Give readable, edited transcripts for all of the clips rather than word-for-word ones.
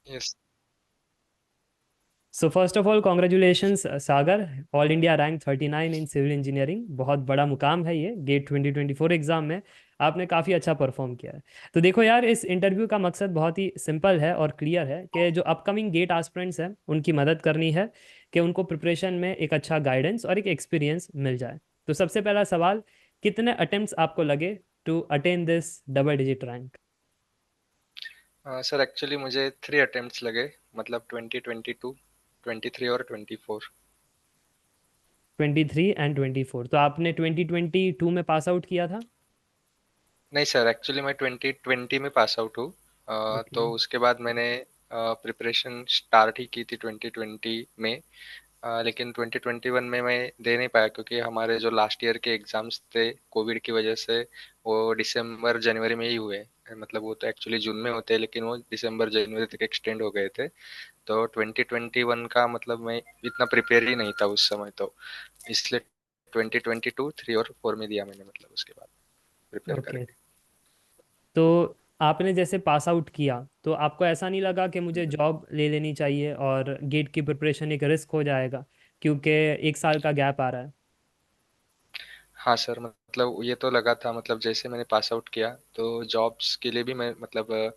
Yes. So first of all congratulations Sagar, all India rank 39 in civil engineering. बहुत बड़ा मुकाम है ये गेट 2024 एग्जाम में। आपने काफ़ी अच्छा परफॉर्म किया है। तो देखो यार, इस इंटरव्यू का मकसद बहुत ही सिंपल है और क्लियर है कि जो अपकमिंग गेट एस्पिरेंट्स हैं उनकी मदद करनी है, कि उनको प्रिपरेशन में एक अच्छा गाइडेंस और एक एक्सपीरियंस मिल जाए। तो सबसे पहला सवाल, कितने अटेम्प्ट्स आपको लगे to attain this double digit rank? Sir actually मुझे 3 अटेम्प्ट्स लगे, मतलब 2022, 23 और 24। 23 एंड 24, तो आपने 2022 में पास आउट किया था? नहीं सर, एक्चुअली मैं 2020 में पास आउट हूँ। ओके। तो उसके बाद मैंने प्रिपरेशन स्टार्ट ही की थी 2020 में। लेकिन 2021 में मैं दे नहीं पाया क्योंकि हमारे जो लास्ट ईयर के एग्जाम्स थे कोविड की वजह से वो दिसंबर जनवरी में ही हुए। मतलब वो तो एक्चुअली जून में होते हैं लेकिन वो दिसंबर जनवरी तक एक्सटेंड हो गए थे। तो 2021 का मतलब मैं इतना प्रिपेयर ही नहीं था उस समय, तो इसलिए 2022 3 और 4 में दिया मैंने, मतलब उसके बाद प्रिपेयर ओके। करके। तो आपने जैसे पास आउट किया तो आपको ऐसा नहीं लगा कि मुझे जॉब ले लेनी चाहिए और गेट की प्रिपरेशन एक रिस्क हो जाएगा, क्योंकि एक साल का गैप आ रहा है? हाँ सर, मतलब ये तो लगा था, मतलब जैसे मैंने पास आउट किया तो जॉब्स के लिए भी मैं मतलब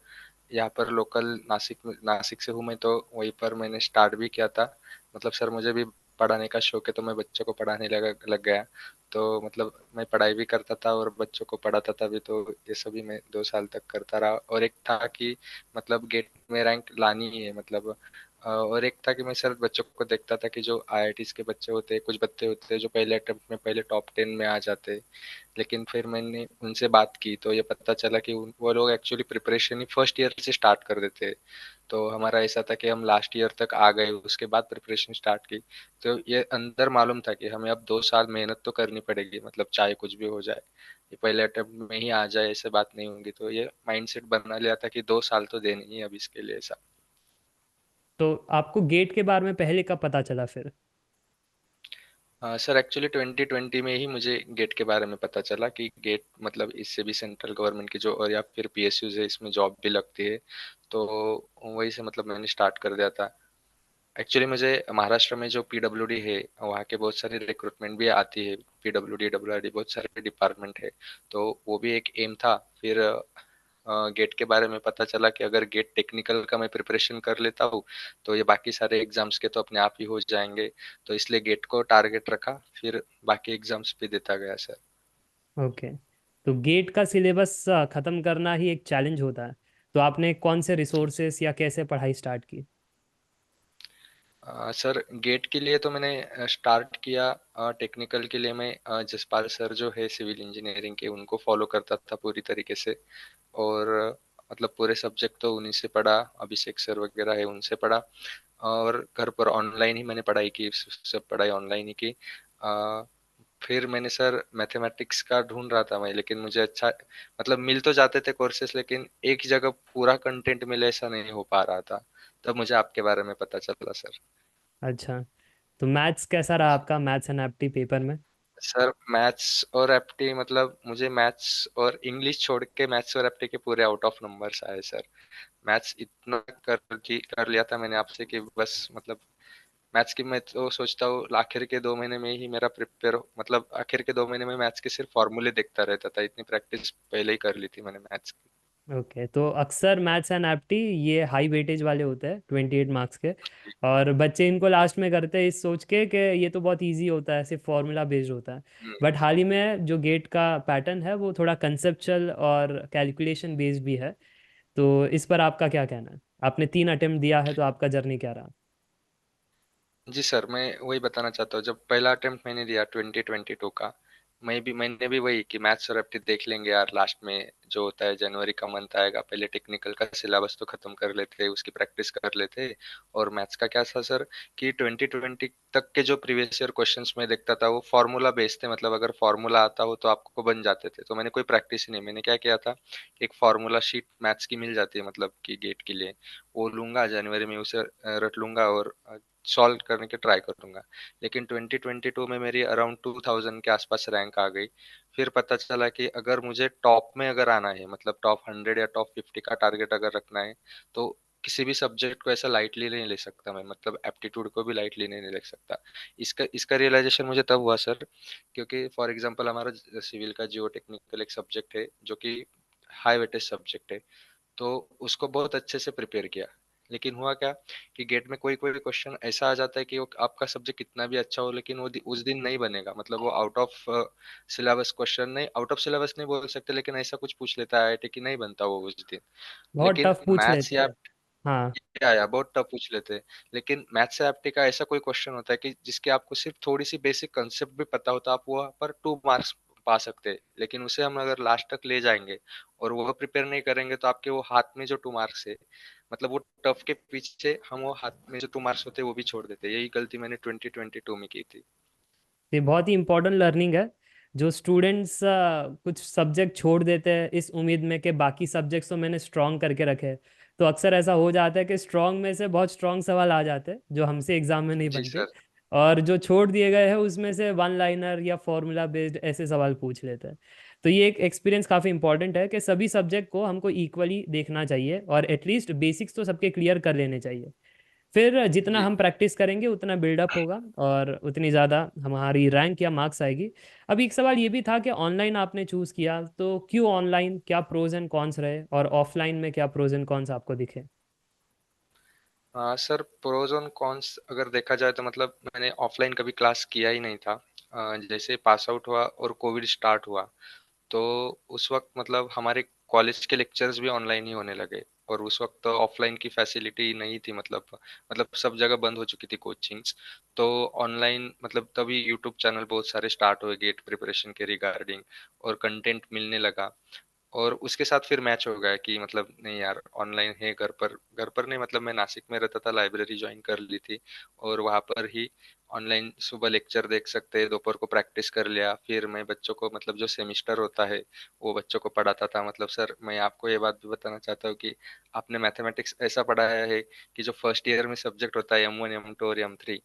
यहाँ पर लोकल नासिक से हूँ मैं, तो वहीं पर मैंने स्टार्ट भी किया था। मतलब सर मुझे भी पढ़ाने का शौक है तो मैं बच्चों को पढ़ाने लग गया। तो मतलब मैं पढ़ाई भी करता था और बच्चों को पढ़ाता था भी, तो ये सभी मैं 2 साल तक करता रहा। और एक था कि मतलब गेट में रैंक लानी ही है, मतलब और एक था कि मैं सर बच्चों को देखता था कि जो आईआईटीज के बच्चे होते हैं, कुछ बच्चे होते हैं जो पहले अटेम्प्ट में पहले टॉप 10 में आ जाते हैं। लेकिन फिर मैंने उनसे बात की तो ये पता चला कि वो लोग एक्चुअली प्रिपरेशन ही फर्स्ट ईयर से स्टार्ट कर देते हैं। तो हमारा ऐसा था कि हम लास्ट ईयर तक आ गए, उसके बाद प्रिपरेशन स्टार्ट की। तो ये अंदर मालूम था कि हमें अब 2 साल मेहनत तो करनी पड़ेगी, मतलब चाहे कुछ भी हो जाए, ये पहले अटेम्प्ट में ही आ जाए ऐसे बात नहीं होगी। तो ये माइंडसेट बना लिया था कि 2 साल तो देने ही है अब इसके लिए, ऐसा। तो आपको गेट के बारे में पहले कब पता चला फिर? सर एक्चुअली 2020 में ही मुझे गेट के बारे में पता चला कि गेट मतलब इससे भी सेंट्रल गवर्नमेंट की जो और या फिर पीएसयूज है इसमें जॉब भी लगती है। तो वही से मतलब मैंने स्टार्ट कर दिया था। एक्चुअली मुझे महाराष्ट्र में जो पीडब्ल्यूडी है वहाँ के बहुत सारी रिक्रूटमेंट भी आती है। पीडब्ल्यूडी डब्ल्यूआरडी बहुत सारे डिपार्टमेंट है, तो वो भी एक एम था। फिर गेट के बारे में पता चला कि अगर गेट टेक्निकल का मैं प्रिपरेशन कर लेता हूँ तो ये बाकी सारे एग्जाम्स के तो अपने आप ही हो जाएंगे। तो इसलिए गेट को टारगेट रखा, फिर बाकी एग्जाम्स भी देता गया सर। ओके। तो गेट का सिलेबस ख़त्म करना ही एक चैलेंज होता है। तो आपने कौन से रिसोर्सेस या कैसे पढ़ाई स्टार्ट की? सर गेट के लिए तो मैंने स्टार्ट किया, टेक्निकल के लिए मैं जसपाल सर जो है सिविल इंजीनियरिंग के उनको फॉलो करता था पूरी तरीके से। और मतलब पूरे सब्जेक्ट तो उन्हीं से पढ़ा, अभिषेक सर वगैरह है उनसे पढ़ा। और घर पर ऑनलाइन ही मैंने पढ़ाई की, सब पढ़ाई ऑनलाइन ही की। अ, फिर मैंने सर मैथमेटिक्स का ढूंढ रहा था मैं, लेकिन मुझे अच्छा मतलब मिल तो जाते थे कोर्सेस, लेकिन एक जगह पूरा कंटेंट मिले ऐसा नहीं हो पा रहा था। तब मुझे आपके बारे में पता चला सर। अच्छा। तो मैथ्स कैसा रहा आपका, मैथ्स एंड एप्टी पेपर में? सर मैथ्स और एप्टी मतलब मुझे मैथ्स और इंग्लिश छोड़ के मैथ्स और एप्टी के पूरे आउट ऑफ नंबर्स आए सर। मैथ्स इतना कर लिया था मैंने आपसे कि बस मतलब मैथ्स की मैं तो सोचता हूँ आखिर के 2 महीने में ही मेरा प्रिपेयर, मतलब आखिर के 2 महीने में मैथ्स के सिर्फ फॉर्मूले देखता रहता था, इतनी प्रैक्टिस पहले ही कर ली थी मैंने मैथ्स की। ओके। तो अक्सर मैथ्स एंड एप्टी ये हाई वेटेज वाले होते हैं, 28 मार्क्स के। और बच्चे इनको लास्ट में करते हैं इस सोच के कि ये तो बहुत इजी होता है, सिर्फ फॉर्मूला बेस्ड होता है। हम्म। बट हाल ही में जो गेट का पैटर्न है वो थोड़ा कंसेप्चुअल और कैलकुलेशन बेस्ड भी है। तो इस पर आपका क्या कहना है? आपने 3 अटेम्प्ट दिया है, तो आपका जर्नी क्या रहा? जी सर, मैं वही बताना चाहता हूँ, जब पहला अटेम्प्ट मैंने दिया 2022 का, मैंने भी वही कि मैथ्स और एप्टी देख लेंगे यार, लास्ट में जो होता है जनवरी का मंथ आएगा, पहले टेक्निकल का सिलेबस तो खत्म कर लेते, उसकी प्रैक्टिस कर लेते। और मैथ्स का क्या था सर कि 2020 तक के जो प्रीवियस ईयर क्वेश्चंस मैं देखता था वो फॉर्मूला बेस्ड थे, मतलब अगर फॉर्मूला आता हो तो आपको बन जाते थे। तो मैंने कोई प्रैक्टिस ही नहीं, मैंने क्या किया था, एक फॉर्मूला शीट मैथ्स की मिल जाती है मतलब कि गेट के लिए, वो लूंगा जनवरी में, उसे रट लूंगा और सॉल्व करने की ट्राई करूंगा। लेकिन 2022 में मेरी अराउंड 2000 के आसपास रैंक आ गई। फिर पता चला कि अगर मुझे टॉप में अगर आना है, मतलब टॉप 100 या टॉप 50 का टारगेट अगर रखना है, तो किसी भी सब्जेक्ट को ऐसा लाइटली नहीं ले सकता मैं, मतलब एप्टीट्यूड को भी लाइटली नहीं ले सकता। इसका इसका रियलाइजेशन मुझे तब हुआ सर, क्योंकि फॉर एग्जांपल हमारा सिविल का जियो टेक्निकल एक सब्जेक्ट है जो कि हाई वेटेज सब्जेक्ट है, तो उसको बहुत अच्छे से प्रिपेयर किया। लेकिन हुआ क्या कि गेट में कोई कोई क्वेश्चन ऐसा आ जाता है कि वो आपका सब्जेक्ट कितना भी अच्छा हो लेकिन वो उस दिन नहीं बनेगा, मतलब वो आउट ऑफ सिलेबस क्वेश्चन नहीं, आउट ऑफ सिलेबस नहीं बोल सकते, लेकिन ऐसा कुछ पूछ लेता है आईआईटी कि नहीं बनता वो उस दिन। बहुत लेकिन टफ पूछ मैथ्स लेते या हैं। हाँ। बहुत टफ पूछ लेते हैं। लेकिन मैथ्स से एप्टी का ऐसा कोई क्वेश्चन होता है कि जिसके आपको सिर्फ थोड़ी सी बेसिक कंसेप्ट भी पता होता, आप वहाँ पर 2 मार्क्स पा सकते हैं। लेकिन उसे हम अगर लास्ट तक ले जाएंगे और वह प्रिपेयर नहीं करेंगे तो आपके वो हाथ में जो 2 मार्क्स है, मतलब वो टफ के पीछे हम वो हाथ में जो 2 मार्क्स होते हैं वो भी छोड़ देते हैं। यही गलती मैंने 2022 में की थी। ये बहुत ही इंपॉर्टेंट लर्निंग है। जो स्टूडेंट्स कुछ सब्जेक्ट छोड़ देते हैं इस उम्मीद में कि बाकी सब्जेक्ट्स तो मैंने स्ट्रॉन्ग करके रखे हैं, तो अक्सर ऐसा हो जाता है कि स्ट्रॉन्ग में से बहुत स्ट्रॉन्ग सवाल आ जाते हैं जो हमसे एग्जाम में नहीं जी बनते, सर। और जो छोड़ दिए गए हैं उसमें से वन लाइनर या फॉर्मूला बेस्ड ऐसे सवाल पूछ लेते हैं। तो ये एक एक्सपीरियंस काफ़ी इंपॉर्टेंट है कि सभी सब्जेक्ट को हमको इक्वली देखना चाहिए और एटलीस्ट बेसिक्स तो सबके क्लियर कर लेने चाहिए। फिर जितना जी। हम प्रैक्टिस करेंगे उतना बिल्डअप होगा और उतनी ज़्यादा हमारी रैंक या मार्क्स आएगी। अभी एक सवाल ये भी था कि ऑनलाइन आपने चूज़ किया तो क्यों ऑनलाइन, क्या प्रोज एंड कॉन्स रहे, और ऑफलाइन में क्या प्रोज एंड कॉन्स आपको दिखे? हाँ सर, प्रोज और कॉन्स अगर देखा जाए तो मतलब मैंने ऑफलाइन कभी क्लास किया ही नहीं था। जैसे पास आउट हुआ और कोविड स्टार्ट हुआ, तो उस वक्त मतलब हमारे कॉलेज के लेक्चर्स भी ऑनलाइन ही होने लगे। और उस वक्त तो ऑफलाइन की फैसिलिटी नहीं थी, मतलब सब जगह बंद हो चुकी थी कोचिंग्स। तो ऑनलाइन मतलब तभी यूट्यूब चैनल बहुत सारे स्टार्ट हुए गेट प्रिपरेशन के रिगार्डिंग, और कंटेंट मिलने लगा। और उसके साथ फिर मैच हो गया कि मतलब नहीं यार, ऑनलाइन है, घर पर नहीं, मतलब मैं नासिक में रहता था, लाइब्रेरी ज्वाइन कर ली थी और वहां पर ही ऑनलाइन सुबह लेक्चर देख सकते हैं, दोपहर को प्रैक्टिस कर लिया। फिर मैं बच्चों को मतलब जो सेमिस्टर होता है वो बच्चों को पढ़ाता था। मतलब सर मैं आपको ये बात भी बताना चाहता हूँ कि आपने मैथमेटिक्स ऐसा पढ़ाया है कि जो फर्स्ट ईयर में सब्जेक्ट होता है M1 M2 और M3,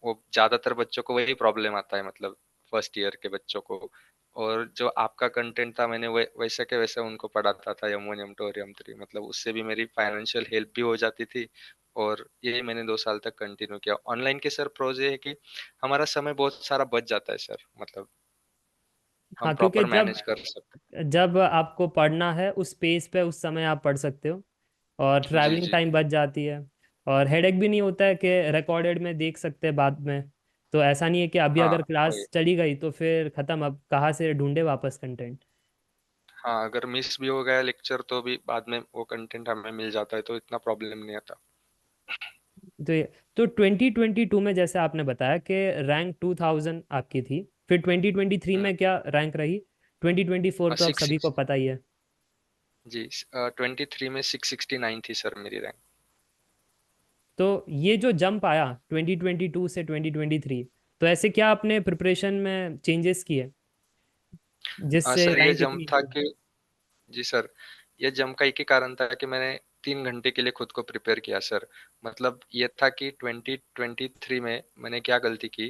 वो ज्यादातर बच्चों को वही प्रॉब्लम आता है, मतलब फर्स्ट ईयर के बच्चों को। और जो आपका कंटेंट था मैंने वैसे के वैसे उनको पढ़ाता था M1 M2 और M3, मतलब उससे भी मेरी फाइनेंशियल हेल्प भी हो जाती थी। और यही मैंने 2 साल तक कंटिन्यू किया। ऑनलाइन के सर प्रोज ये है कि हमारा समय बहुत सारा बच जाता है सर, मतलब हम हाँ, क्योंकि प्रॉपर जब मैनेज कर सकते जब आपको पढ़ना है उस पेज पे उस समय आप पढ़ सकते हो, और हैं। जी ट्रैवलिंग जी। टाइम बच जाती है, और हेडेक भी नहीं होता है कि रिकॉर्डेड में देख सकते हैं बाद में। तो ऐसा नहीं है कि अभी हाँ अगर वही। क्लास चली गई तो फिर ख़त्म, अब कहाँ से ढूंढे वापस कंटेंट। हाँ, अगर मिस भी हो गया लेक्चर तो भी बाद में वो कंटेंट हमें मिल जाता है, तो इतना प्रॉब्लम नहीं आता। तो ये, तो 2022 में जैसे आपने बताया कि रैंक 2000 आपकी थी, फिर 2023 हम्म। में क्या रैंक रही? 2024 तो अब सिक्स सभी को सिक्स पता ही है। जी, 23 में 669 थी सर मेरी रैंक। तो ये जो जंप आया 2022 से 2023, तो ऐसे क्या आपने प्रिपरेशन में चेंजेस किए जिससे सर ये रैंक जंप इतनी? था कि जी सर, ये जंप का एक ही कारण था कि मैंने 3 घंटे के लिए खुद को प्रिपेयर किया सर। मतलब ये था कि 2023 में मैंने क्या गलती की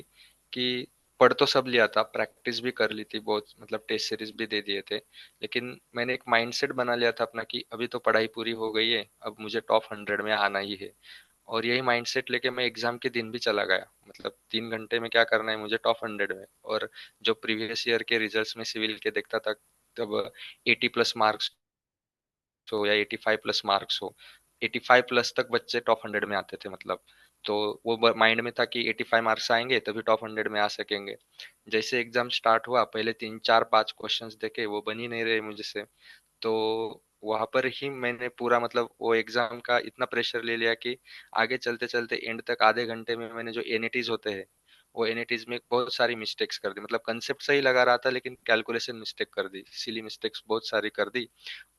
कि पढ़ तो सब लिया था, प्रैक्टिस भी कर ली थी बहुत, मतलब टेस्ट सीरीज भी दे दिए थे। लेकिन मैंने एक माइंडसेट बना लिया था अपना कि अभी तो पढ़ाई पूरी हो गई है, अब मुझे टॉप 100 में आना ही है। और यही माइंडसेट लेके मैं एग्जाम के दिन भी चला गया, मतलब 3 घंटे में क्या करना है मुझे टॉप 100 में। और जो प्रीवियस ईयर के रिजल्ट्स में सिविल के देखता था, तब 80+ मार्क्स हो या 85+मार्क्स हो, 85+ तक बच्चे टॉप 100 में आते थे, मतलब। तो वो माइंड में था कि 85 मार्क्स आएंगे तभी टॉप 100 में आ सकेंगे। जैसे एग्जाम स्टार्ट हुआ, पहले 3 4 5 क्वेश्चंस देखे, वो बन ही नहीं रहे मुझसे। तो वहां पर ही मैंने पूरा मतलब वो एग्जाम का इतना प्रेशर ले लिया कि आगे चलते चलते एंड तक आधे घंटे में मैंने जो एनईटीज होते हैं, वो एनईटीज में बहुत सारी मिस्टेक्स कर दी। मतलब कंसेप्ट सही लगा रहा था लेकिन कैलकुलेशन मिस्टेक कर दी, सिली मिस्टेक्स बहुत सारी कर दी।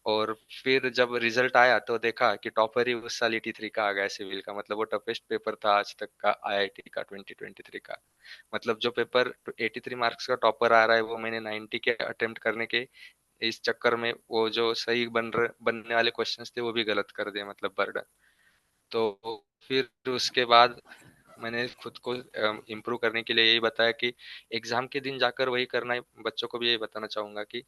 और फिर जब रिजल्ट आया तो देखा कि टॉपर ही उस साल 83 का आ गया सिविल का, मतलब वो टफेस्ट पेपर था आज तक का आईआईटी का 2023 का। मतलब जो पेपर 83 मार्क्स का टॉपर आ रहा है वो मैंने 90 के अटेम्प्ट करने के इस चक्कर में वो जो सही बनने वाले क्वेश्चंस थे वो भी गलत कर दिए, मतलब बर्डन। तो फिर उसके बाद मैंने खुद को इम्प्रूव करने के लिए यही बताया कि एग्जाम के दिन जाकर वही करना है। बच्चों को भी यही बताना चाहूंगा कि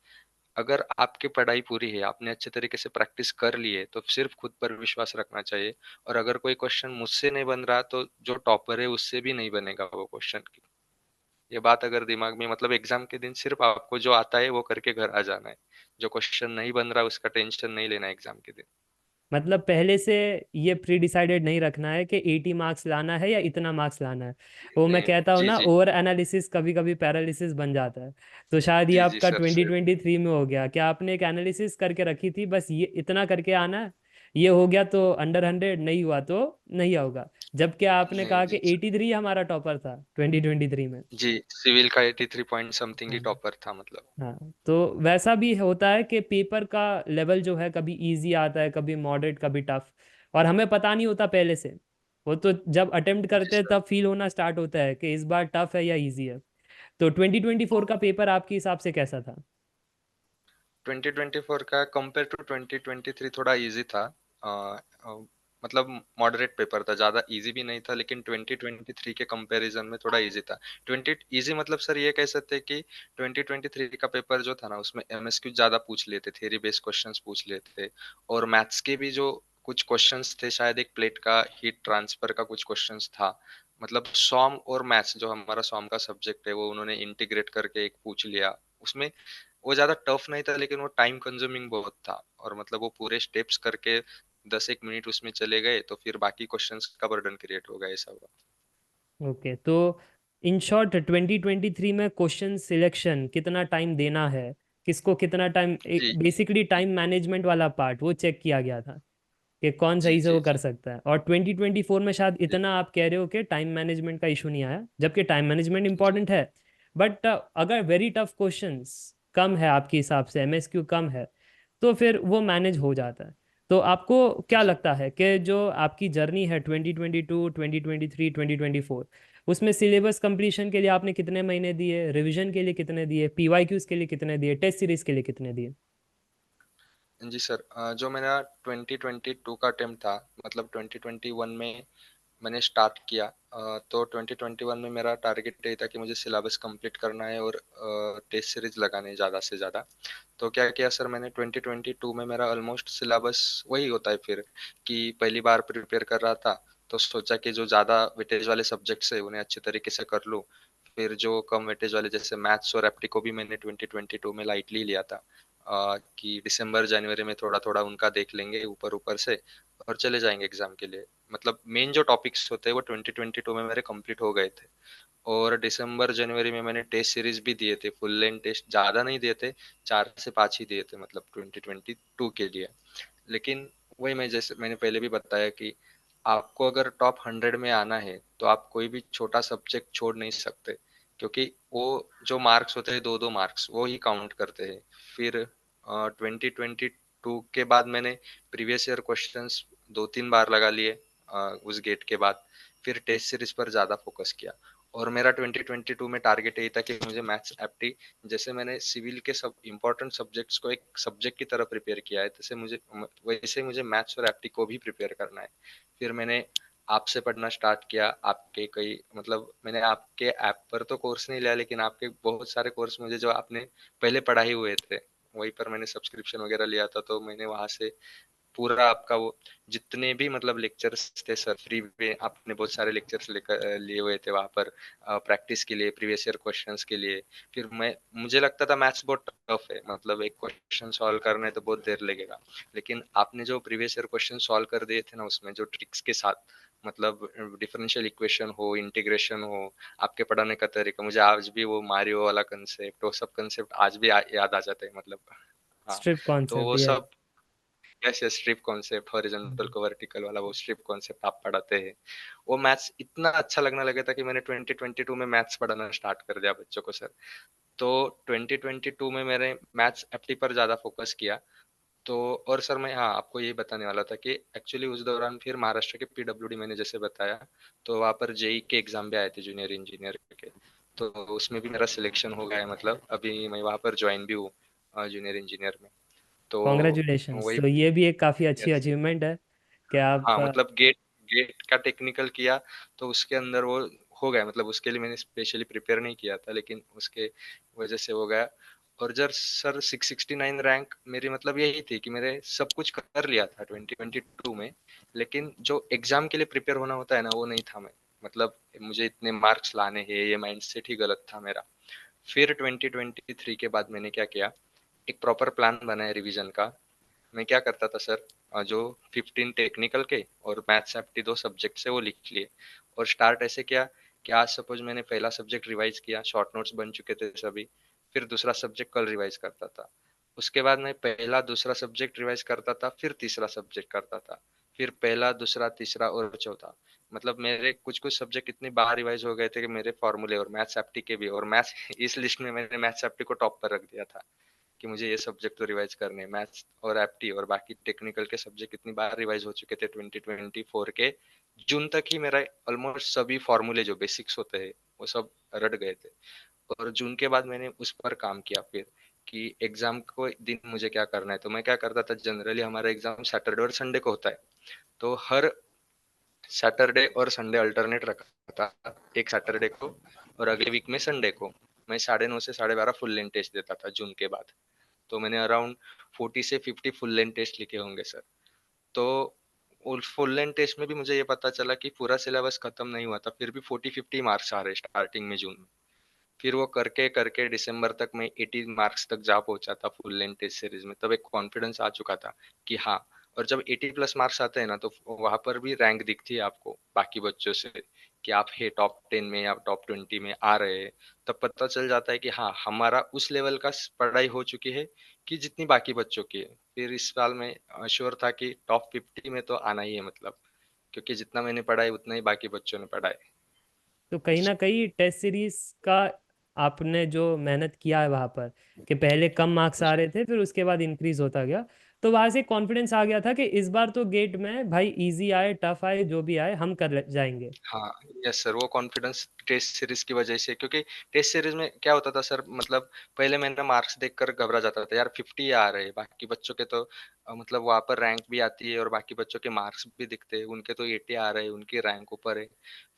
अगर आपकी पढ़ाई पूरी है, आपने अच्छे तरीके से प्रैक्टिस कर ली है, तो सिर्फ खुद पर विश्वास रखना चाहिए। और अगर कोई क्वेश्चन मुझसे नहीं बन रहा, तो जो टॉपर है उससे भी नहीं बनेगा वो क्वेश्चन। ये बात अगर दिमाग में, मतलब एग्जाम के दिन सिर्फ आपको जो आता है वो करके घर आ जाना है। जो क्वेश्चन नहीं बन रहा उसका टेंशन नहीं लेना एग्जाम के दिन। मतलब पहले से ये प्री डिसाइडेड नहीं रखना है कि 80 मार्क्स लाना है या इतना मार्क्स लाना है। वो मैं नहीं, कहता हूँ जी ना, जी। ओवर एनालिसिस कभी कभी पैरालिसिस बन जाता है। तो शायद ये जी जी आपका sir, twenty sir. Twenty three में हो गया, क्या आपने एक एनालिसिस करके रखी थी, बस ये इतना करके आना है, ये हो गया तो अंडर 100, नहीं हुआ तो नहीं होगा। जबकि आपने नहीं कहा जी कि सर। 83 हमारा टॉपर था 2023 में। जी, सिविल का 83 पॉइंट समथिंग ही हाँ। टॉपर था मतलब। हाँ, तो वैसा भी होता है कि पेपर का लेवल जो है कभी इजी आता है, कभी मॉडरेट, कभी टफ। और हमें पता नहीं होता पहले से। वो तो जब अटेम्प्ट जी करते हैं सर। तब फील होना स्टार्ट होता है कि इस बार टफ है या इजी है। तो 2024 का पेपर आपके हिसाब से कैसा था? 2024 का कंपेयर टू 2023 थोड़ा इजी था। अ, अ, मतलब मॉडरेट पेपर था, ज्यादा इजी भी नहीं था, लेकिन 2023 के कंपैरिजन में थोड़ा इजी था। 20 इजी मतलब सर ये कह सकते हैं कि 2023 का पेपर जो था ना, उसमें एमएसक्यू ज्यादा पूछ लेते, थ्योरी बेस्ड क्वेश्चंस पूछ लेते। और मैथ्स के भी जो कुछ क्वेश्चंस थे, शायद एक प्लेट का हीट ट्रांसफर का कुछ क्वेश्चंस था। मतलब सॉम और मैथ्स, जो हमारा सॉम का सब्जेक्ट है, वो उन्होंने इंटीग्रेट करके एक पूछ लिया उसमें। वो ज्यादा टफ नहीं था, लेकिन वो टाइम कंज्यूमिंग बहुत था। और मतलब वो पूरे स्टेप्स करके 10 एक मिनट उसमें चले गए, तो फिर बाकी क्वेश्चंस का बर्डन क्रिएट हो गया, ऐसा हुआ। ओके, तो इन शॉर्ट 2023 में क्वेश्चन सिलेक्शन कितना टाइम देना है, किसको कितना टाइम, जी बेसिकली टाइम मैनेजमेंट वाला पार्ट वो चेक किया गया था कि कौन जी सही से जी वो कर जी सकता है। और 2024 में शायद जी इतना आप कह रहे हो कि टाइम मैनेजमेंट का इशू नहीं आया, जबकि टाइम मैनेजमेंट जी इंपॉर्टेंट है। बट अगर वेरी टफ क्वेश्चंस कम है आपके हिसाब से, एमएसक्यू कम है, तो फिर वो मैनेज हो जाता है। तो आपको क्या जी। लगता है कि जो आपकी जर्नी है 2022, 2023, 2024, उसमें सिलेबस कंप्लीशन के लिए आपने कितने महीने दिए, रिवीजन के लिए कितने दिए, पीवाईक्यूज के लिए कितने दिए, टेस्ट सीरीज के लिए कितने दिए? जी सर, जो मेरा 2022 का अटेम्प्ट था, मतलब 2021 में मैंने स्टार्ट किया। तो 2021 में मेरा टारगेट यही था कि मुझे सिलेबस कंप्लीट करना है और टेस्ट सीरीज लगाने हैं ज़्यादा से ज़्यादा। तो क्या किया सर मैंने, 2022 में मेरा ऑलमोस्ट सिलेबस वही होता है फिर, कि पहली बार प्रिपेयर कर रहा था, तो सोचा कि जो ज़्यादा वेटेज वाले सब्जेक्ट्स है उन्हें अच्छे तरीके से कर लूँ। फिर जो कम वेटेज वाले, जैसे मैथ्स और एप्टी को भी मैंने 2022 में लाइटली लिया था। कि दिसंबर जनवरी में थोड़ा थोड़ा उनका देख लेंगे ऊपर ऊपर से, और चले जाएंगे एग्जाम के लिए। मतलब मेन जो टॉपिक्स होते हैं वो 2022 में मेरे कंप्लीट हो गए थे। और दिसंबर जनवरी में मैंने टेस्ट सीरीज भी दिए थे, फुल लेंथ टेस्ट ज्यादा नहीं दिए थे, 4 से 5 ही दिए थे मतलब 2022 के लिए। लेकिन वही, मैं जैसे मैंने पहले भी बताया कि आपको अगर टॉप 100 में आना है, तो आप कोई भी छोटा सब्जेक्ट छोड़ नहीं सकते, क्योंकि वो जो मार्क्स होते हैं, 2-2 मार्क्स, वो ही काउंट करते हैं। फिर 2022 के बाद मैंने प्रीवियस ईयर क्वेश्चंस 2-3 बार लगा लिए उस गेट के बाद। फिर टेस्ट सीरीज पर ज्यादा फोकस किया। और मेरा 2022 में टारगेट यही था कि मुझे मैथ्स एप्टी, जैसे मैंने सिविल के सब इंपॉर्टेंट सब्जेक्ट्स को एक सब्जेक्ट की तरह प्रिपेयर किया है, तैसे मुझे वैसे मुझे मैथ्स और एप्टी को भी प्रिपेयर करना है। फिर मैंने आपसे पढ़ना स्टार्ट किया, आपके कई, मतलब मैंने आपके ऐप पर तो कोर्स नहीं लिया, लेकिन आपके बहुत सारे कोर्स मुझे जो आपने पहले पढ़ाए हुए थे, वहीं पर मैंने सब्सक्रिप्शन वगैरह लिया था, तो मैंने वहां से पूरा आपका वो जितने भी मतलब लेक्चर्स थे सर, फ्री में आपने बहुत सारे लेक्चर्स लेकर लिए हुए थे वहां पर, प्रैक्टिस के लिए, प्रीवियस ईयर क्वेश्चंस के लिए। फिर मैं मुझे लगता था मैथ्स बहुत टफ है, मतलब एक क्वेश्चन सॉल्व करने तो बहुत देर लगेगा, लेकिन आपने जो प्रीवियस ईयर क्वेश्चन सॉल्व कर दिए थे ना, उसमें जो ट्रिक्स के साथ, मतलब डिफरेंशियल इक्वेशन हो, इंटीग्रेशन हो, आपके पढ़ाने का तरीका, मुझे आज भी वो मारियो वाला कंसेप्ट, वो सब कंसेप्ट आज भी याद आ जाते हैं मतलब। हाँ। स्ट्रिप तो कॉन्सेप्ट वो ये। सब, yes yes, strip concept, horizontal को वर्टिकल वाला वो स्ट्रिप कॉन्सेप्ट आप पढ़ाते हैं। वो मैथ्स इतना अच्छा लगने लगा था कि मैंने 2022 में मैथ्स पढ़ाना स्टार्ट कर दिया बच्चों को सर। तो 2022 में मैंने मैथ्स एप्टी पर ज्यादा फोकस किया। तो और सर मैं, हाँ, आपको ये बताने वाला था कि एक्चुअली उस दौरान फिर महाराष्ट्र के पीडब्ल्यूडी, मैंने जैसे बताया, तो वहाँ पर जेई के एग्जाम भी आए थे, जूनियर इंजीनियर के। तो उसमें भी मेरा सिलेक्शन हो गया है, मतलब अभी मैं वहाँ पर ज्वाइन भी हूँ जूनियर इंजीनियर में। तो कॉन्ग्रेचुलेशंस, वही। तो ये भी एक काफ़ी अच्छी यस। अचीवमेंट है कि आप हाँ, मतलब गेट गेट का टेक्निकल किया, तो उसके अंदर वो हो गया, मतलब उसके लिए मैंने स्पेशली प्रिपेयर नहीं किया था, लेकिन उसके वजह से हो गया। और जब सर 669 रैंक मेरी मतलब यही थी कि मेरे सब कुछ कर लिया था 2022 में, लेकिन जो एग्जाम के लिए प्रिपेयर होना होता है ना वो नहीं था मैं, मतलब मुझे इतने मार्क्स लाने हैं ये माइंडसेट ही गलत था मेरा। फिर 2023 के बाद मैंने क्या किया, एक प्रॉपर प्लान बनाया रिवीजन का। मैं क्या करता था सर, जो 15 टेक्निकल के और मैथ्स एप्टी दो सब्जेक्ट से वो लिख लिए। और स्टार्ट ऐसे किया कि आज सपोज मैंने पहला सब्जेक्ट रिवाइज किया, शॉर्ट नोट्स बन चुके थे सभी, फिर दूसरा सब्जेक्ट कल रिवाइज करता था। उसके बाद मैं पहला दूसरा सब्जेक्ट रिवाइज करता था, फिर तीसरा सब्जेक्ट करता था, फिर पहला दूसरा तीसरा और चौथा। मतलब मेरे कुछ कुछ सब्जेक्ट इतनी बार रिवाइज हो गए थे कि मेरे फॉर्मूले और मैथ्स एप्टी के भी, और मैथ्स इस लिस्ट में मैंने मैथ्स एप्टी को टॉप पर रख दिया था कि मुझे ये सब्जेक्ट तो रिवाइज करने हैं, मैथ्स और एप्टी और बाकी टेक्निकल के सब्जेक्ट इतनी बार रिवाइज हो चुके थे 2024 के जून तक ही। मेरा ऑलमोस्ट सभी फॉर्मूले जो बेसिक्स होते हैं वो सब रट गए थे। और जून के बाद मैंने उस पर काम किया फिर कि एग्जाम को दिन मुझे क्या करना है। तो मैं क्या करता था, जनरली हमारा एग्जाम सैटरडे और संडे को होता है, तो हर सैटरडे और संडे अल्टरनेट रखा था। एक सैटरडे को और अगले वीक में संडे को मैं 9:30 से 12:30 फुल लेंथ टेस्ट देता था जून के बाद। तो मैंने अराउंड 40 से 50 फुल लेंथ टेस्ट लिखे होंगे सर। तो उस फुल लेंथ टेस्ट में भी मुझे ये पता चला कि पूरा सिलेबस खत्म नहीं हुआ था, फिर भी 40-50 मार्क्स आ रहे स्टार्टिंग में जून में। फिर वो करके करके दिसंबर तक मैं 80 मार्क्स तक जा पहुंचा था फुल लेंथ टेस्ट सीरीज में। तब एक कॉन्फिडेंस आ चुका था कि हाँ। और जब 80 प्लस मार्क्स आते हैं ना तो वहां पर भी रैंक दिखती है आपको बाकी बच्चों से कि आप है टॉप 10 में या टॉप 20 में आ रहे हैं। तब पता चल जाता है कि हाँ हमारा उस लेवल का पढ़ाई हो चुकी है कि जितनी बाकी बच्चों की है। फिर इस साल में श्योर था कि टॉप 50 में तो आना ही है, मतलब क्योंकि जितना मैंने पढ़ा है उतना ही बाकी बच्चों ने पढ़ा है। तो कहीं ना कहीं टेस्ट सीरीज का आपने जो मेहनत किया है वहां पर, कि पहले कम मार्क्स आ जी। रहे थे फिर उसके बाद इंक्रीज होता गया, तो वहां से कॉन्फिडेंस आ गया था कि इस बार तो गेट में भाई इजी आए टफ आए जो भी आए हम जाएंगे। हाँ, यस सर, वो कॉन्फिडेंस टेस्ट सीरीज की वजह से, क्योंकि टेस्ट सीरीज में क्या होता था सर, मतलब पहले मैंने मार्क्स देखकर घबरा जाता था यार, 50 आ रहे हैं बाकी बच्चों के तो मतलब वहां पर रैंक भी आती है और बाकी बच्चों के मार्क्स भी दिखते हैं, उनके तो 80 आ रहे हैं, उनकी रैंक ऊपर है।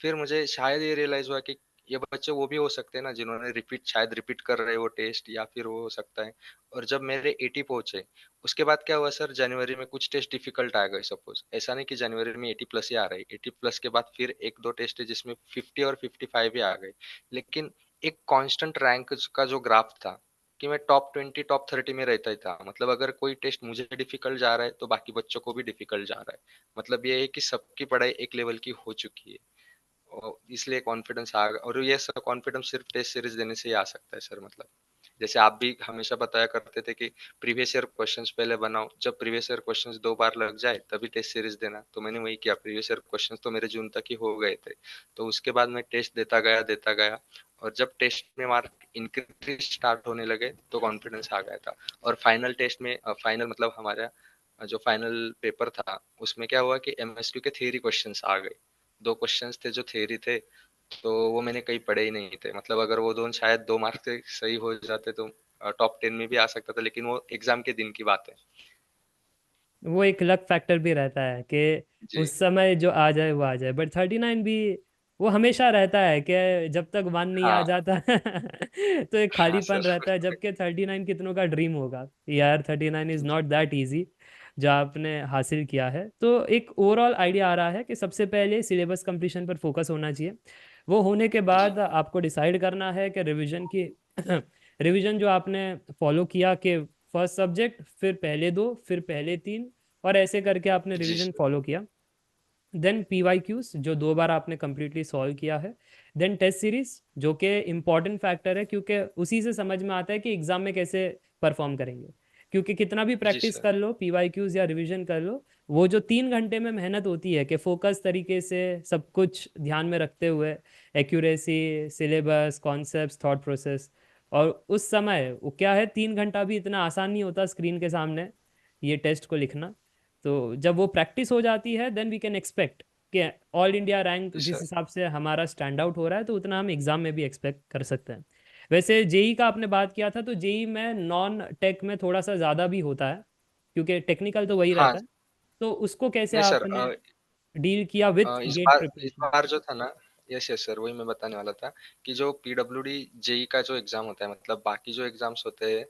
फिर मुझे शायद ये रियलाइज हुआ कि ये बच्चे वो भी हो सकते हैं ना जिन्होंने शायद रिपीट कर रहे हैं वो टेस्ट, या फिर वो हो सकता है। और जब मेरे 80 पहुंचे उसके बाद क्या हुआ सर, जनवरी में कुछ टेस्ट डिफिकल्ट आ गए सपोज, ऐसा नहीं कि जनवरी में 80 प्लस ही आ रहे, 80 प्लस के बाद फिर एक दो टेस्ट है जिसमें 50 और 55 ही आ गए। लेकिन एक कांस्टेंट रैंक का जो ग्राफ था कि मैं टॉप 20 टॉप 30 में रहता ही था, मतलब अगर कोई टेस्ट मुझे डिफिकल्ट जा रहा है तो बाकी बच्चों को भी डिफिकल्ट जा रहा है। मतलब ये है कि सबकी पढ़ाई एक लेवल की हो चुकी है और इसलिए कॉन्फिडेंस आ गया। और ये सब कॉन्फिडेंस सिर्फ टेस्ट सीरीज देने से ही आ सकता है सर। मतलब जैसे आप भी हमेशा बताया करते थे कि प्रीवियस ईयर क्वेश्चंस पहले बनाओ, जब प्रीवियस ईयर क्वेश्चंस दो बार लग जाए तभी टेस्ट सीरीज देना। तो मैंने वही किया, प्रीवियस ईयर क्वेश्चंस तो मेरे जून तक ही हो गए थे, तो उसके बाद मैं टेस्ट देता गया। और जब टेस्ट में मार्क इंक्रीज स्टार्ट होने लगे तो कॉन्फिडेंस आ गया था। और फाइनल टेस्ट में फाइनल मतलब हमारा जो फाइनल पेपर था उसमें क्या हुआ कि एमएसक्यू के थियरी क्वेश्चंस आ गए। दो क्वेश्चंस थे जो थियरी थे, तो वो मैंने कहीं पढ़े ही नहीं थे। मतलब अगर वो दोनों शायद 2 मार्क्स से सही हो जाते तो टॉप 10 में भी आ सकता था, लेकिन वो एग्जाम के दिन की बात है। वो एक लक फैक्टर भी रहता है कि जी। उस समय जो आ जाए वो आ जाए, बट 39 भी वो हमेशा रहता है कि जब तक वन नहीं आ हाँ। जाता तो एक हाँ खालीपन सर। रहता है, जबकि 39 कितनों का ड्रीम होगा यार। 39 इज नॉट दैट इजी जो आपने हासिल किया है। तो एक ओवरऑल आइडिया आ रहा है कि सबसे पहले सिलेबस कंप्लीशन पर फोकस होना चाहिए। वो होने के जी। बाद आपको डिसाइड करना है कि रिवीजन की रिवीजन जो आपने फॉलो किया कि फर्स्ट सब्जेक्ट फिर पहले दो फिर पहले तीन, और ऐसे करके आपने जी रिवीजन सर। फॉलो किया। देन पीवाईक्यूज जो दो बार आपने कंप्लीटली सॉल्व किया है। देन टेस्ट सीरीज जो कि इम्पॉर्टेंट फैक्टर है, क्योंकि उसी से समझ में आता है कि एग्जाम में कैसे परफॉर्म करेंगे। क्योंकि कितना भी जी प्रैक्टिस सर। कर लो, पीवाईक्यूज या रिवीजन कर लो, वो जो 3 घंटे में मेहनत होती है कि फोकस तरीके से सब कुछ ध्यान में रखते हुए accuracy, syllabus, concepts, thought process, और उस समय वो क्या है, 3 घंटा भी इतना आसान नहीं होता स्क्रीन के सामने ये टेस्ट को लिखना। तो जब वो प्रैक्टिस हो जाती है देन वी कैन एक्सपेक्ट कि ऑल इंडिया रैंक जी जिस सर। हिसाब से हमारा स्टैंड आउट हो रहा है तो उतना हम एग्जाम में भी एक्सपेक्ट कर सकते हैं। वैसे जेई का आपने बात किया था, तो जेई में नॉन टेक में थोड़ा सा ज़्यादा भी होता है, क्योंकि टेक्निकल तो वही हाँ। रहता है। तो उसको कैसे नहीं सर, आपने डील किया विथ इस गेट बार प्रिपरेशन? जो था ना, यस यस सर, वही मैं बताने वाला था कि जो पीडब्ल्यूडी जेई का जो एग्जाम होता है, मतलब बाकी जो एग्जाम्स होते हैं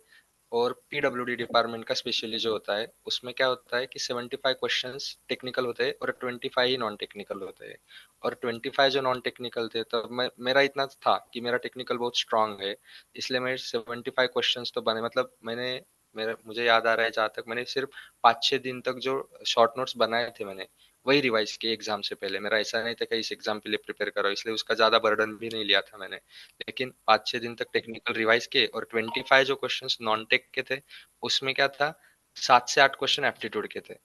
और पीडब्ल्यूडी डिपार्टमेंट का स्पेशली जो होता है, उसमें क्या होता है कि 75 क्वेश्चंस टेक्निकल होते हैं और 25 ही नॉन टेक्निकल होते हैं। और 25 जो नॉन टेक्निकल थे, तो मेरा इतना था कि मेरा टेक्निकल बहुत स्ट्रांग है, इसलिए मैं 75 क्वेश्चंस तो बने, मतलब मैंने, मेरा मुझे याद आ रहा है जहाँ तक, मैंने सिर्फ 5-6 दिन तक जो शॉर्ट नोट्स बनाए थे मैंने, वही रिवाइज किए एग्जाम से पहले। मेरा ऐसा नहीं था कि इस एग्जाम के लिए प्रिपेयर करो, इसलिए उसका ज्यादा बर्डन भी नहीं लिया था मैंने। लेकिन 5-6 दिन तक टेक्निकल रिवाइज किए, और 25 जो क्वेश्चंस नॉन टेक के थे, उसमें क्या था, 7 से 8 क्वेश्चन एप्टीट्यूड के थे।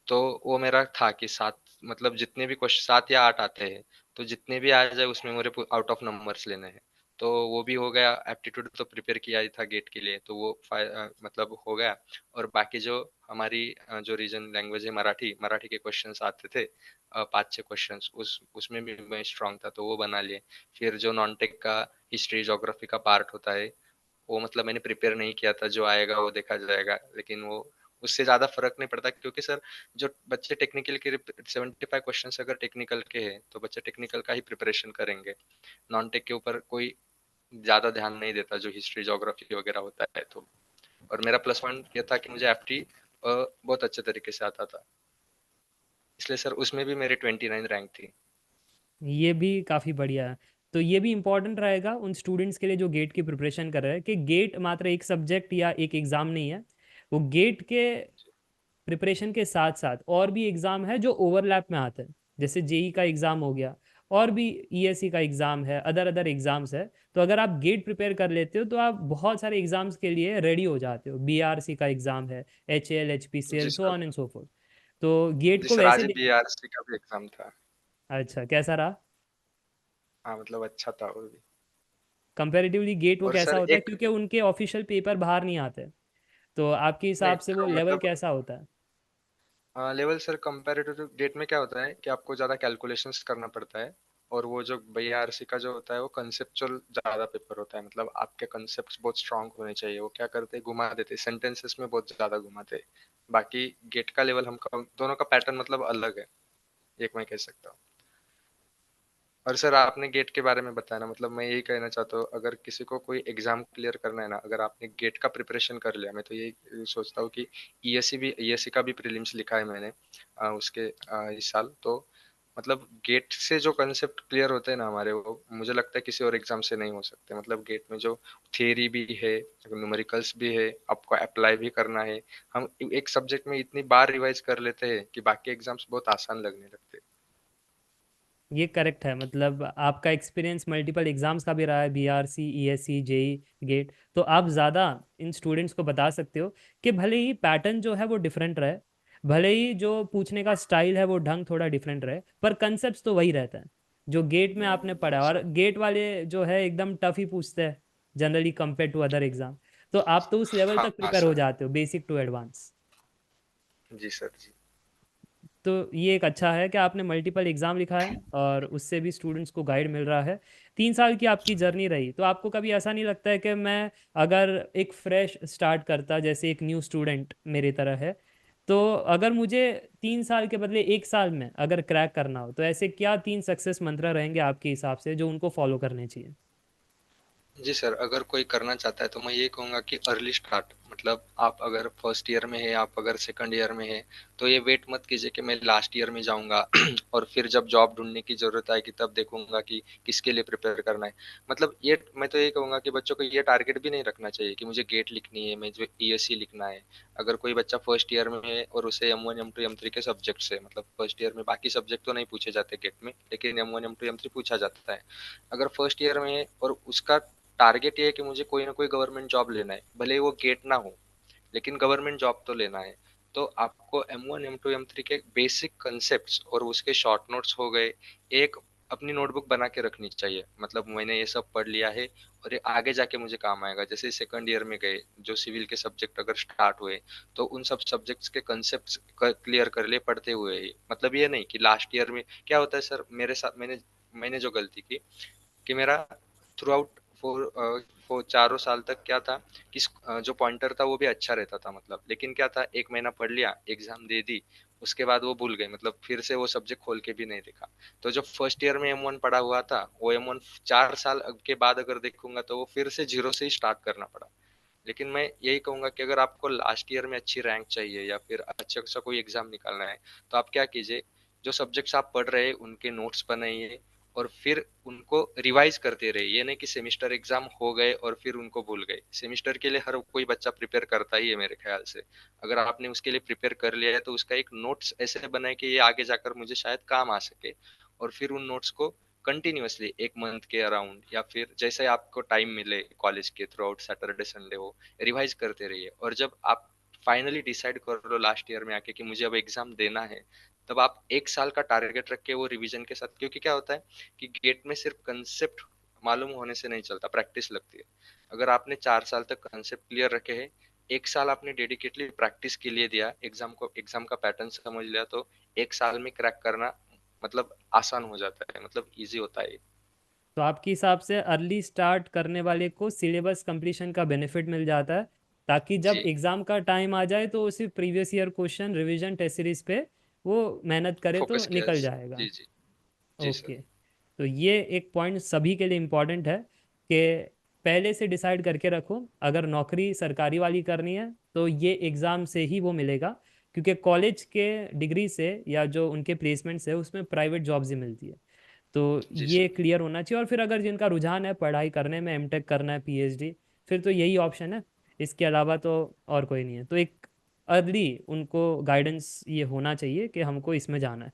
तो वो मेरा था कि सात, मतलब जितने भी क्वेश्चन 7 या 8 आते हैं, तो जितने भी आ जाए उसमें मेरे आउट ऑफ नंबर्स लेने हैं। तो वो भी हो गया, एप्टीट्यूड तो प्रिपेयर किया ही था गेट के लिए, तो वो मतलब हो गया। और बाकी जो हमारी जो रीजन लैंग्वेज है मराठी, मराठी के क्वेश्चंस आते थे, 5-6 क्वेश्चंस, उसमें भी मैं स्ट्रांग था, तो वो बना लिए। फिर जो नॉन टेक का हिस्ट्री ज्योग्राफी का पार्ट होता है, वो मतलब मैंने प्रिपेयर नहीं किया था, जो आएगा वो देखा जाएगा, लेकिन वो उससे ज्यादा फर्क नहीं पड़ता, क्योंकि सर जो बच्चे टेक्निकल के 75 क्वेश्चन अगर टेक्निकल के हैं, तो बच्चे टेक्निकल का ही प्रिपरेशन करेंगे, नॉन टेक के ऊपर कोई ज्यादा ध्यान नहीं देता, जो हिस्ट्री ज्योग्राफी वगैरह होता है। तो और मेरा प्लस पॉइंट ये था कि मुझे एफटी बहुत अच्छे तरीके से आता था, इसलिए सर उसमें भी मेरी 29 रैंक थी। ये भी काफ़ी बढ़िया है। तो ये भी इम्पोर्टेंट रहेगा उन स्टूडेंट्स के लिए जो गेट की प्रिपरेशन कर रहे हैं कि गेट मात्र एक सब्जेक्ट या एक एग्ज़ाम नहीं है। वो गेट के प्रिपरेशन के साथ साथ और भी एग्ज़ाम है जो ओवरलैप में आते हैं, जैसे जेई का एग्ज़ाम हो गया, और भी ईएससी का एग्ज़ाम है, अदर अदर एग्ज़ाम्स है। तो अगर आप गेट प्रिपेयर कर लेते हो तो आप बहुत सारे एग्ज़ाम्स के लिए रेडी हो जाते हो। बीआरसी का एग्ज़ाम है, एचएल एचपीसीएल जी so sir. On and so forth. तो गेट जी को सर, आज वैसे ही दे। बीआरसी का भी एग्जाम था। अच्छा, कैसा रहा? हाँ मतलब अच्छा था वो भी। कंपैरेटिवली गेट वो और कैसा सर होता है, एक, क्योंकि उनके ऑफिशियल पेपर बाहर नहीं आते। तो आपके नहीं हिसाब से वो लेवल मतलब कैसा होता है? Level sir comparative to date में क्या होता है कि आपको ज़्यादा कैलकुलेशंस करना पड़ता है। और वो जो बीआरसी का जो होता है, वो कंसेप्चुअल ज़्यादा पेपर होता है, मतलब आपके कंसेप्ट बहुत स्ट्रांग होने चाहिए। वो क्या करते हैं, घुमा देते सेंटेंसेस में, बहुत ज़्यादा घुमाते हैं। बाकी गेट का लेवल हम दोनों का पैटर्न मतलब अलग है, एक मैं कह सकता हूँ। और सर आपने गेट के बारे में बताया ना, मतलब मैं यही कहना चाहता हूँ, अगर किसी को कोई एग्जाम क्लियर करना है ना, अगर आपने गेट का प्रिपरेशन कर लिया, मैं तो यही सोचता हूँ कि ईएससी का भी प्रीलिम्स लिखा है मैंने उसके इस साल। तो मतलब गेट से जो कंसेप्ट क्लियर होते हैं ना हमारे, वो मुझे लगता है किसी और एग्जाम से नहीं हो सकते। मतलब गेट में जो थियरी भी है, न्यूमेरिकल्स भी है, आपको अप्लाई भी करना है। हम एक सब्जेक्ट में इतनी बार रिवाइज कर लेते हैं कि बाकी एग्जाम्स बहुत आसान लगने लगते हैं। ये करेक्ट है। मतलब आपका एक्सपीरियंस मल्टीपल एग्जाम्स का भी रहा है, बीआरसी, ईएससी, जेई, गेट। तो आप ज़्यादा इन स्टूडेंट्स को बता सकते हो कि भले ही पैटर्न जो है वो डिफरेंट रहे, भले ही जो पूछने का स्टाइल है वो ढंग थोड़ा डिफरेंट रहे, पर कंसेप्ट तो वही रहता है जो गेट में आपने पढ़ा। और गेट वाले जो है एकदम टफ ही पूछते हैं generally compare to other exam. तो आप तो उस लेवल हाँ तक हाँ प्रिपेयर हो सर। जाते हो, बेसिक टू एडवांस। जी सर जी। तो ये एक अच्छा है कि आपने मल्टीपल एग्ज़ाम लिखा है और उससे भी स्टूडेंट्स को गाइड मिल रहा है। 3 साल की आपकी जर्नी रही, तो आपको कभी ऐसा नहीं लगता है कि मैं अगर एक फ्रेश स्टार्ट करता, जैसे एक न्यू स्टूडेंट मेरी तरह है, तो अगर मुझे 3 साल के बदले 1 साल में अगर क्रैक करना हो, तो ऐसे क्या 3 सक्सेस मंत्र रहेंगे आपके हिसाब से जो उनको फॉलो करने चाहिए? जी सर, अगर कोई करना चाहता है तो मैं ये कहूँगा कि अर्ली स्टार्ट, मतलब आप अगर फर्स्ट ईयर में है, आप अगर सेकंड ईयर में है, तो ये वेट मत कीजिए कि मैं लास्ट ईयर में जाऊँगा और फिर जब जॉब ढूँढने की ज़रूरत आएगी तब देखूँगा कि किसके लिए प्रिपेयर करना है। मतलब ये मैं तो ये कहूँगा कि बच्चों को ये टारगेट भी नहीं रखना चाहिए कि मुझे गेट लिखनी है, मुझे ईएससी लिखना है। अगर कोई बच्चा फर्स्ट ईयर में है और उसे M1 M2 M3 के सब्जेक्ट्स है, मतलब फर्स्ट ईयर में बाकी सब्जेक्ट तो नहीं पूछे जाते गेट में, लेकिन M1 M2 M3 पूछा जाता है। अगर फर्स्ट ईयर में है और उसका टारगेट ये है कि मुझे कोई ना कोई गवर्नमेंट जॉब लेना है, भले ही वो गेट ना हो, लेकिन गवर्नमेंट जॉब तो लेना है। तो आपको M1 M2 M3 के बेसिक कंसेप्ट्स और उसके शॉर्ट नोट्स हो गए, एक अपनी नोटबुक बना के रखनी चाहिए, मतलब मैंने ये सब पढ़ लिया है और ये आगे जाके मुझे काम आएगा। जैसे सेकंड ईयर में गए, जो सिविल के सब्जेक्ट अगर स्टार्ट हुए, तो उन सब सब्जेक्ट्स के कंसेप्ट्स क्लियर कर ले पढ़ते हुए ही। मतलब ये नहीं कि लास्ट ईयर में क्या होता है सर, मेरे साथ मैंने मैंने जो गलती की कि मेरा थ्रू आउट फोर चारों साल तक क्या था कि जो पॉइंटर था वो भी अच्छा रहता था, मतलब लेकिन क्या था, एक महीना पढ़ लिया, एग्जाम दे दी, उसके बाद वो भूल गए, मतलब फिर से वो सब्जेक्ट खोल के भी नहीं देखा। तो जो फर्स्ट ईयर में M1 पढ़ा हुआ था, वो M1 4 साल के बाद अगर देखूंगा तो वो फिर से जीरो से ही स्टार्ट करना पड़ा। लेकिन मैं यही कहूंगा कि अगर आपको लास्ट ईयर में अच्छी रैंक चाहिए या फिर अच्छा सा कोई एग्जाम निकालना है, तो आप क्या कीजिए, जो सब्जेक्ट्स आप पढ़ रहे हैं उनके नोट्स बनाइए और फिर उनको रिवाइज करते रहिए। ये नहीं कि सेमिस्टर एग्जाम हो गए और फिर उनको भूल गए। सेमिस्टर के लिए हर कोई बच्चा प्रिपेयर करता ही है मेरे ख्याल से। अगर आपने उसके लिए प्रिपेयर कर लिया है तो उसका एक नोट्स ऐसे बनाए कि ये आगे जाकर मुझे शायद काम आ सके, और फिर उन नोट्स को कंटिन्यूअसली 1 मंथ के अराउंड या फिर जैसे आपको टाइम मिले कॉलेज के थ्रू आउट, सैटरडे संडे हो, रिवाइज करते रहिए। और जब आप फाइनली डिसाइड कर लो लास्ट ईयर में आके कि मुझे अब एग्जाम देना है, तब आप 1 साल का टारगेट रख के वो रिवीजन के साथ, क्योंकि क्या होता है कि गेट में सिर्फ कंसेप्ट मालूम होने से नहीं चलता, प्रैक्टिस लगती है। अगर आपने 4 साल तक कंसेप्ट क्लियर रखे हैं, 1 साल आपने डेडिकेटली प्रैक्टिस के लिए दिया, एग्जाम का पैटर्न समझ लिया, तो 1 साल में क्रैक करना मतलब आसान हो जाता है, मतलब इजी होता है। तो आपके हिसाब से अर्ली स्टार्ट करने वाले को सिलेबस कंप्लीशन का बेनिफिट मिल जाता है, ताकि जब जी, एग्जाम का टाइम आ जाए तो उसी previous year question revision test series पे वो मेहनत करे तो फोकस किया। निकल जाएगा। जी जी। जी ओके। सर। तो ये एक पॉइंट सभी के लिए इम्पोर्टेंट है कि पहले से डिसाइड करके रखो, अगर नौकरी सरकारी वाली करनी है तो ये एग्ज़ाम से ही वो मिलेगा, क्योंकि कॉलेज के डिग्री से या जो उनके प्लेसमेंट्स है उसमें प्राइवेट जॉब्स ही मिलती है। तो जी ये सर। क्लियर होना चाहिए। और फिर अगर जिनका रुझान है पढ़ाई करने में, एमटेक करना है, पीएचडी, फिर तो यही ऑप्शन है, इसके अलावा तो और कोई नहीं है। तो एक अर्ली उनको गाइडेंस ये होना चाहिए कि हमको इसमें जाना है।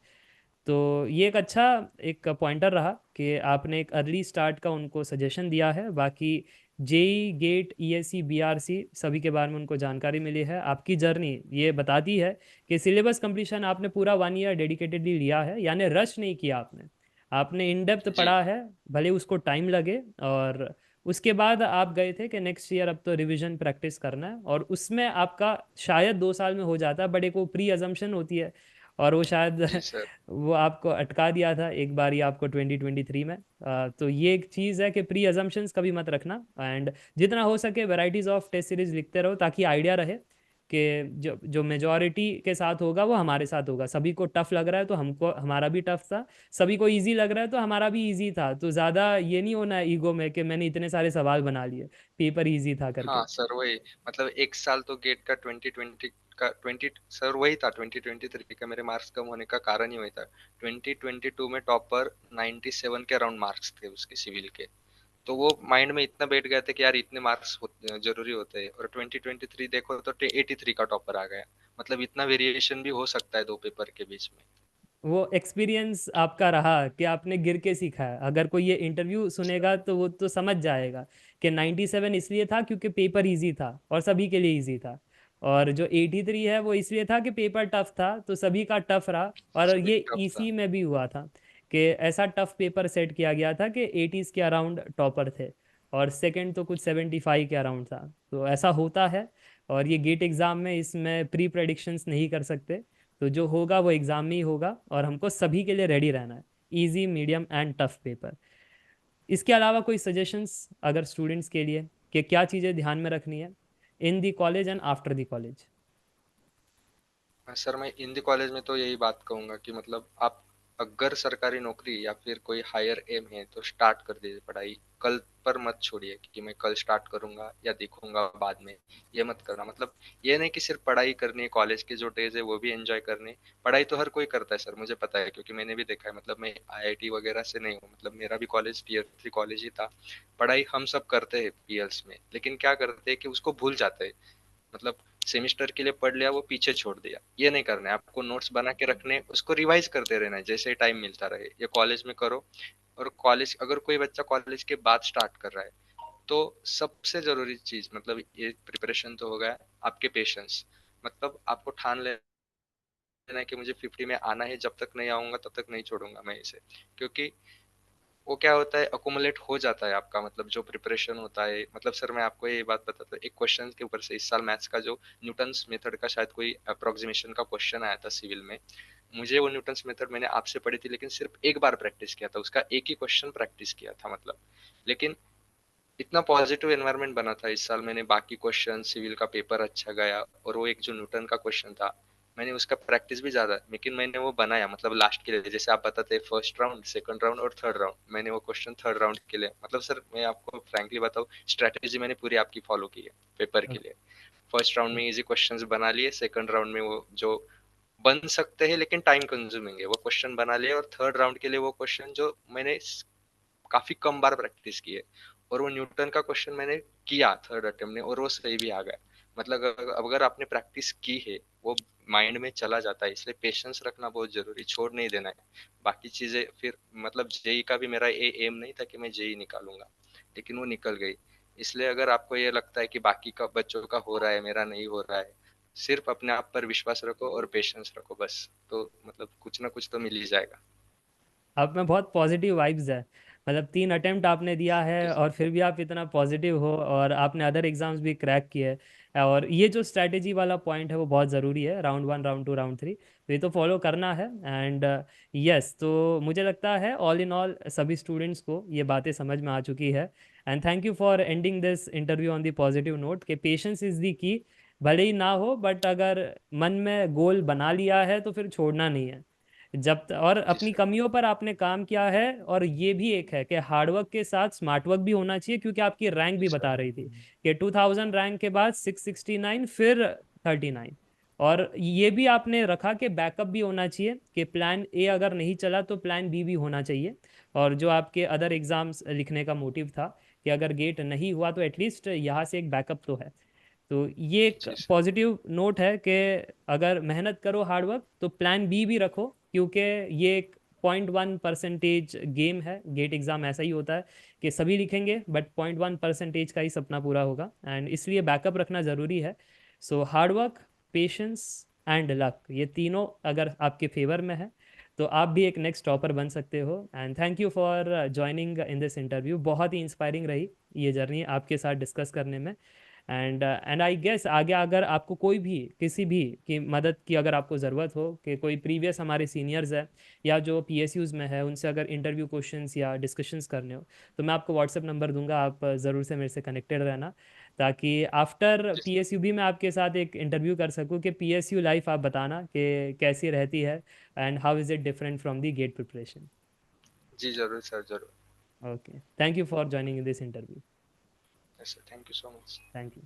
तो ये एक अच्छा एक पॉइंटर रहा कि आपने एक अर्ली स्टार्ट का उनको सजेशन दिया है। बाकी जेई, गेट, ईएससी, बीआरसी सभी के बारे में उनको जानकारी मिली है। आपकी जर्नी ये बताती है कि सिलेबस कंप्लीशन आपने पूरा 1 ईयर डेडिकेटेडली लिया है, यानी रश नहीं किया आपने। आपने इन डेप्थ जी पढ़ा है, भले उसको टाइम लगे। और उसके बाद आप गए थे कि नेक्स्ट ईयर अब तो रिवीजन प्रैक्टिस करना है, और उसमें आपका शायद 2 साल में हो जाता है, बट एक वो प्री अजम्पशन होती है, और वो जी शायद सर। वो आपको अटका दिया था एक बार ही आपको 2023 में। तो ये एक चीज़ है कि प्री अजम्पशंस कभी मत रखना, एंड जितना हो सके वैरायटीज ऑफ टेस्ट सीरीज लिखते रहो, ताकि आइडिया रहे कि जो जो मेजॉरिटी के साथ होगा वो हमारे साथ होगा। सभी को टफ लग रहा है तो हमको हमारा भी टफ था, सभी को इजी लग रहा है तो हमारा भी इजी था। तो ज़्यादा ये नहीं होना है ईगो में कि मैंने इतने सारे सवाल बना लिए, पेपर इजी था करके। हाँ सर, वही मतलब 1 साल तो गेट का 2020 का 20 सर वही था, 2023 का मेरे मार्क्स कम होने का कारण ही वही था। 2022 में टॉपर 97 के अराउंड मार्क्स थे उसके सिविल के। तो वो माइंड में इतना बैठ गया था कि यार इतने मार्क्स जरूरी होते हैं, और 2023 देखो तो 83 का टॉपर आ गया। मतलब इतना वेरिएशन भी हो सकता है दो पेपर के बीच में। वो एक्सपीरियंस आपका रहा कि आपने गिर के सीखा है। अगर कोई ये इंटरव्यू सर। सुनेगा तो वो तो समझ जाएगा कि 97 इसलिए था क्योंकि पेपर इजी था और सभी के लिए इजी था, और जो 83 है वो इसलिए था कि पेपर टफ था तो सभी का टफ रहा। और सभी ये टफ था। इसी में भी हुआ था कि ऐसा टफ पेपर सेट किया गया था कि 80s के अराउंड टॉपर थे, और सेकंड तो कुछ 75 के अराउंड था। तो ऐसा होता है। और ये गेट एग्ज़ाम में इसमें प्री प्रेडिक्शंस नहीं कर सकते। तो जो होगा वो एग्जाम में ही होगा, और हमको सभी के लिए रेडी रहना है, easy, medium and tough paper. इसके अलावा कोई सजेशंस अगर स्टूडेंट्स के लिए कि क्या चीज़ें ध्यान में रखनी है in the college and after the college? Sir मैं हिंदी कॉलेज में तो यही बात कहूंगा कि मतलब आप अगर सरकारी नौकरी या फिर कोई हायर एम है तो स्टार्ट कर दीजिए पढ़ाई। कल पर मत छोड़िए कि मैं कल स्टार्ट करूंगा या देखूंगा बाद में। ये मत करना, मतलब ये नहीं कि सिर्फ पढ़ाई करनी है, कॉलेज के जो डेज है वो भी एंजॉय करने। पढ़ाई तो हर कोई करता है सर, मुझे पता है क्योंकि मैंने भी देखा है। मतलब मैं आईआईटी वगैरह से नहीं हूँ, मतलब मेरा भी कॉलेज टियर 3 कॉलेज ही था। पढ़ाई हम सब करते हैं पीएल्स में, लेकिन क्या करते हैं कि उसको भूल जाते हैं। मतलब सेमिस्टर के लिए पढ़ लिया, वो पीछे छोड़ दिया। ये नहीं करना है, आपको नोट्स बना के रखने, उसको रिवाइज करते रहना है जैसे टाइम मिलता रहे। ये कॉलेज में करो। और कॉलेज, अगर कोई बच्चा कॉलेज के बाद स्टार्ट कर रहा है तो सबसे जरूरी चीज, मतलब ये प्रिपरेशन तो हो गया, आपके पेशेंस। मतलब आपको ठान लेना है कि मुझे 50 में आना है, जब तक नहीं आऊंगा तब तक नहीं छोड़ूंगा मैं इसे। क्योंकि वो क्या होता है, अकोमुलेट हो जाता है आपका, मतलब जो प्रिपरेशन होता है। मतलब सर मैं आपको ये बात बताता हूँ, एक क्वेश्चन के ऊपर से इस साल मैथ्स का जो न्यूटन्स मेथड का शायद कोई अप्रोक्सीमेशन का क्वेश्चन आया था सिविल में। मुझे वो न्यूटन्स मेथड मैंने आपसे पढ़ी थी, लेकिन सिर्फ एक बार प्रैक्टिस किया था, उसका एक ही क्वेश्चन प्रैक्टिस किया था मतलब। लेकिन इतना पॉजिटिव एनवायरनमेंट बना था इस साल, मैंने बाकी क्वेश्चन, सिविल का पेपर अच्छा गया, और वो एक जो न्यूटन का क्वेश्चन था, मैंने उसका प्रैक्टिस भी ज्यादा, लेकिन मैंने वो बनाया मतलब लास्ट के लिए, जैसे आप बताते फर्स्ट राउंड, सेकंड राउंड और थर्ड राउंड, मैंने वो क्वेश्चन थर्ड राउंड के लिए, मतलब सर मैं आपको फ्रैंकली बताऊं, स्ट्रेटेजी मैंने पूरी आपकी फॉलो की है पेपर के लिए। फर्स्ट राउंड में इजी क्वेश्चंस बना लिए, सेकंड राउंड में वो जो बन सकते हैं लेकिन टाइम कंज्यूमिंग है वो क्वेश्चन बना लिए, और थर्ड राउंड के लिए वो क्वेश्चन जो मैंने काफी कम बार प्रैक्टिस की है, और वो न्यूटन का क्वेश्चन मैंने किया थर्ड अटेम्प्ट में और वो सही भी आ गया। मतलब अगर आपने प्रैक्टिस की है वो माइंड में चला जाता है, इसलिए पेशेंस रखना बहुत जरूरी, छोड़ नहीं देना है। बाकी चीजें फिर मतलब जेई का भी मेरा एम नहीं था कि मैं जेई निकालूंगा, लेकिन वो निकल गई। इसलिए अगर आपको ये लगता है कि बाकी का बच्चों का हो रहा है मेरा नहीं हो रहा है, सिर्फ अपने आप पर विश्वास रखो और पेशेंस रखो बस, तो मतलब कुछ ना कुछ तो मिल ही जाएगा। आप में बहुत पॉजिटिव वाइब्स है। मतलब 3 अटेम्प्ट आपने दिया थैंक यू है सर। और फिर भी आप इतना पॉजिटिव हो, और आपने अदर एग्जाम्स भी क्रैक किए हैं। और ये जो स्ट्रैटेजी वाला पॉइंट है वो बहुत ज़रूरी है, राउंड 1, राउंड 2, राउंड 3, तो ये तो फॉलो करना है। एंड यस, तो मुझे लगता है ऑल इन ऑल सभी स्टूडेंट्स को ये बातें समझ में आ चुकी है। And thank you for ending this interview on the positive note कि पेशेंस इज़ दी की। भले ही ना हो, बट अगर मन में गोल बना लिया है तो फिर छोड़ना नहीं है। और जी अपनी सर। कमियों पर आपने काम किया है, और ये भी एक है कि हार्डवर्क के साथ स्मार्ट वर्क भी होना चाहिए, क्योंकि आपकी रैंक जी भी सर। बता रही थी कि 2000 रैंक के बाद 669, फिर 39। और ये भी आपने रखा कि बैकअप भी होना चाहिए, कि प्लान ए अगर नहीं चला तो प्लान बी भी होना चाहिए। और जो आपके अदर एग्जाम्स लिखने का मोटिव था कि अगर गेट नहीं हुआ तो एटलीस्ट यहाँ से एक बैकअप तो है। तो ये एक जी सर। पॉजिटिव नोट है कि अगर मेहनत करो हार्डवर्क तो प्लान बी भी रखो, क्योंकि ये एक 0.1% गेम है। गेट एग्जाम ऐसा ही होता है कि सभी लिखेंगे बट 0.1% का ही सपना पूरा होगा, एंड इसलिए बैकअप रखना ज़रूरी है। सो हार्डवर्क, पेशेंस एंड लक, ये तीनों अगर आपके फेवर में है तो आप भी एक नेक्स्ट टॉपर बन सकते हो। And thank you for joining in this interview. बहुत ही इंस्पायरिंग रही ये जर्नी आपके साथ डिस्कस करने में। एंड आई गेस आगे अगर आपको कोई भी किसी भी की मदद की अगर आपको ज़रूरत हो, कि कोई प्रीवियस हमारे सीनियर्स है या जो पीएसयूज़ में है उनसे अगर इंटरव्यू क्वेश्चंस या डिस्कशंस करने हो, तो मैं आपको व्हाट्सएप नंबर दूंगा, आप ज़रूर से मेरे से कनेक्टेड रहना, ताकि आफ्टर जी सर। पीएसयू भी मैं आपके साथ एक इंटरव्यू कर सकूं कि पीएसयू लाइफ आप बताना कि कैसी रहती है, and how is it different from the GATE preparation. जी जरूर सर, जरूर। Okay, thank you for joining in this interview. Yes sir, thank you so much. Thank you.